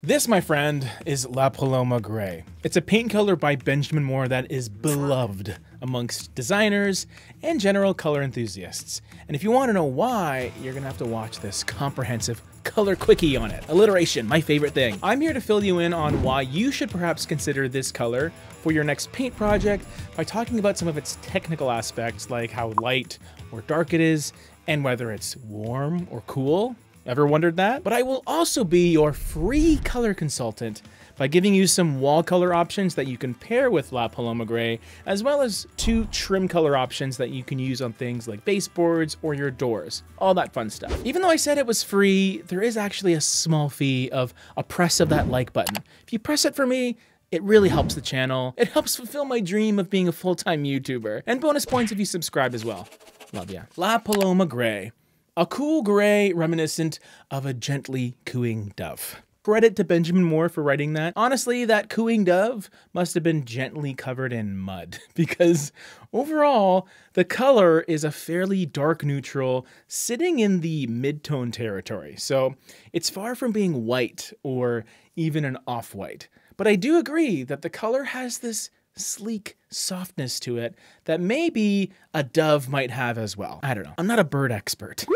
This, my friend, is La Paloma Gray. It's a paint color by Benjamin Moore that is beloved amongst designers and general color enthusiasts. And if you want to know why, you're gonna have to watch this comprehensive color quickie on it. Alliteration, my favorite thing. I'm here to fill you in on why you should perhaps consider this color for your next paint project by talking about some of its technical aspects, like how light or dark it is, and whether it's warm or cool. Ever wondered that? But I will also be your free color consultant by giving you some wall color options that you can pair with La Paloma Gray, as well as 2 trim color options that you can use on things like baseboards or your doors. All that fun stuff. Even though I said it was free, there is actually a small fee of a press of that like button. If you press it for me, it really helps the channel. It helps fulfill my dream of being a full-time YouTuber. And bonus points if you subscribe as well. Love ya. La Paloma Gray. A cool gray reminiscent of a gently cooing dove. Credit to Benjamin Moore for writing that. Honestly, that cooing dove must have been gently covered in mud because overall, the color is a fairly dark neutral sitting in the mid-tone territory. So it's far from being white or even an off-white. But I do agree that the color has this sleek softness to it that maybe a dove might have as well. I don't know. I'm not a bird expert.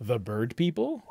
The bird people?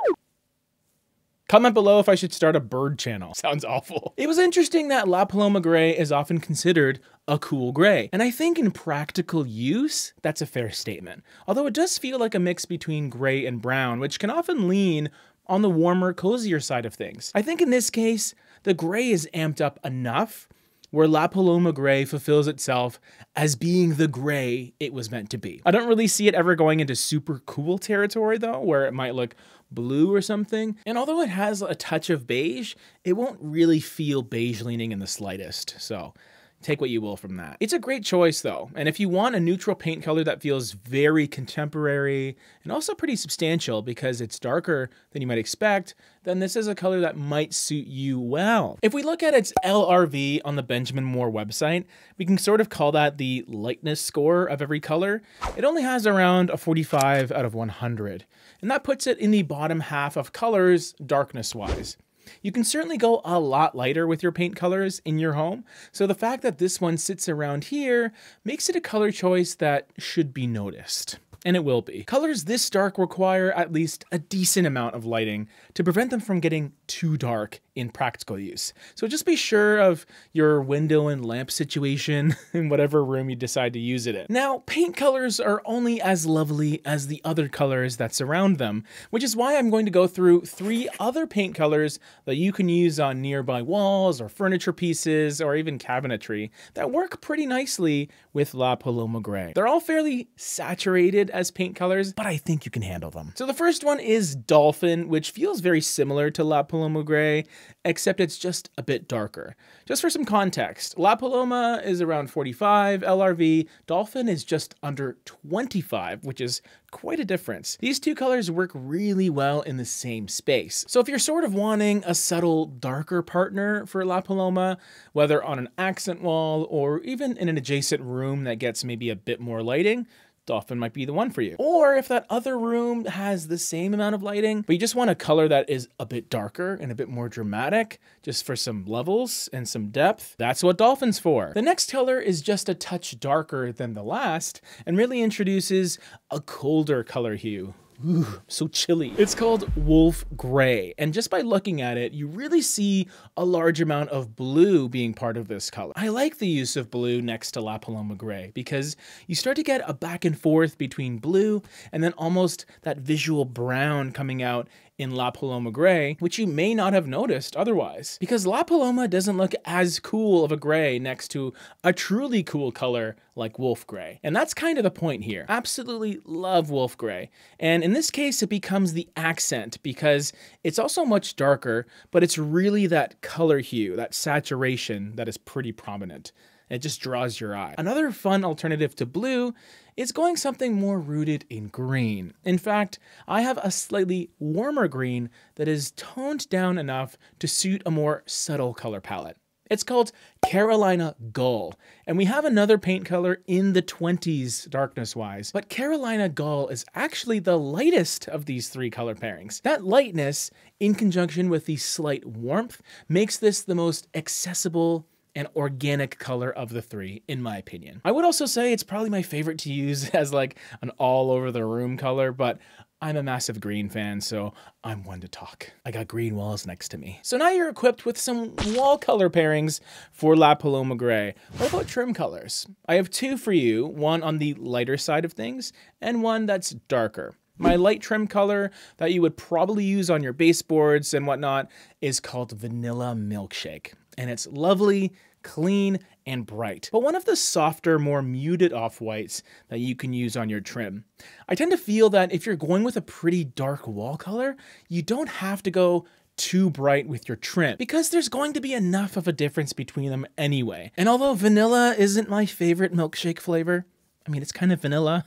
Comment below if I should start a bird channel. Sounds awful. It was interesting that La Paloma Gray is often considered a cool gray. And I think in practical use, that's a fair statement. Although it does feel like a mix between gray and brown, which can often lean on the warmer, cozier side of things. I think in this case, the gray is amped up enough where La Paloma Gray fulfills itself as being the gray it was meant to be. I don't really see it ever going into super cool territory though, where it might look blue or something. And although it has a touch of beige, it won't really feel beige leaning in the slightest. So take what you will from that. It's a great choice though. And if you want a neutral paint color that feels very contemporary and also pretty substantial because it's darker than you might expect, then this is a color that might suit you well. If we look at its LRV on the Benjamin Moore website, we can sort of call that the lightness score of every color. It only has around a 45 out of 100. And that puts it in the bottom half of colors darkness-wise. You can certainly go a lot lighter with your paint colors in your home, so the fact that this one sits around here makes it a color choice that should be noticed. And it will be. Colors this dark require at least a decent amount of lighting to prevent them from getting too dark in practical use. So just be sure of your window and lamp situation in whatever room you decide to use it in. Now, paint colors are only as lovely as the other colors that surround them, which is why I'm going to go through 3 other paint colors that you can use on nearby walls or furniture pieces or even cabinetry that work pretty nicely with La Paloma Gray. They're all fairly saturated as paint colors, but I think you can handle them. So the first one is Dolphin, which feels very similar to La Paloma Gray, except it's just a bit darker. Just for some context, La Paloma is around 45 LRV, Dolphin is just under 25, which is quite a difference. These 2 colors work really well in the same space. So if you're sort of wanting a subtle, darker partner for La Paloma, whether on an accent wall or even in an adjacent room that gets maybe a bit more lighting, Dolphin might be the one for you. Or if that other room has the same amount of lighting, but you just want a color that is a bit darker and a bit more dramatic, just for some levels and some depth, that's what Dolphin's for. The next color is just a touch darker than the last and really introduces a colder color hue. Ooh, so chilly. It's called Wolf Gray, and just by looking at it, you really see a large amount of blue being part of this color. I like the use of blue next to La Paloma Gray because you start to get a back and forth between blue and then almost that visual brown coming out in La Paloma Gray, which you may not have noticed otherwise. Because La Paloma doesn't look as cool of a gray next to a truly cool color like Wolf Gray. And that's kind of the point here. Absolutely love Wolf Gray. And in this case, it becomes the accent because it's also much darker, but it's really that color hue, that saturation that is pretty prominent. It just draws your eye. Another fun alternative to blue is going something more rooted in green. In fact, I have a slightly warmer green that is toned down enough to suit a more subtle color palette. It's called Carolina Gull, and we have another paint color in the 20s darkness-wise, but Carolina Gull is actually the lightest of these three color pairings. That lightness, in conjunction with the slight warmth, makes this the most accessible and organic color of the three, in my opinion. I would also say it's probably my favorite to use as like an all over the room color, but I'm a massive green fan, so I'm one to talk. I got green walls next to me. So now you're equipped with some wall color pairings for La Paloma Gray. What about trim colors? I have two for you, one on the lighter side of things and one that's darker. My light trim color that you would probably use on your baseboards and whatnot is called Vanilla Milkshake. And it's lovely, clean, and bright, but one of the softer, more muted off-whites that you can use on your trim. I tend to feel that if you're going with a pretty dark wall color, you don't have to go too bright with your trim because there's going to be enough of a difference between them anyway. And although vanilla isn't my favorite milkshake flavor, I mean, it's kind of vanilla.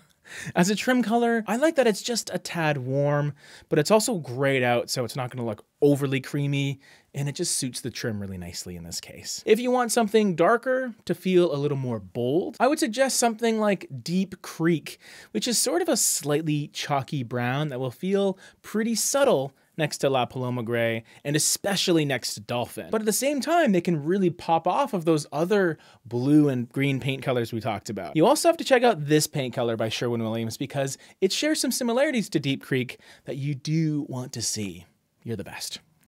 As a trim color, I like that it's just a tad warm, but it's also grayed out, so it's not gonna look overly creamy, and it just suits the trim really nicely in this case. If you want something darker to feel a little more bold, I would suggest something like Deep Creek, which is sort of a slightly chalky brown that will feel pretty subtle next to La Paloma Gray, and especially next to Dolphin. But at the same time, they can really pop off of those other blue and green paint colors we talked about. You also have to check out this paint color by Sherwin-Williams because it shares some similarities to Deep Creek that you do want to see. You're the best.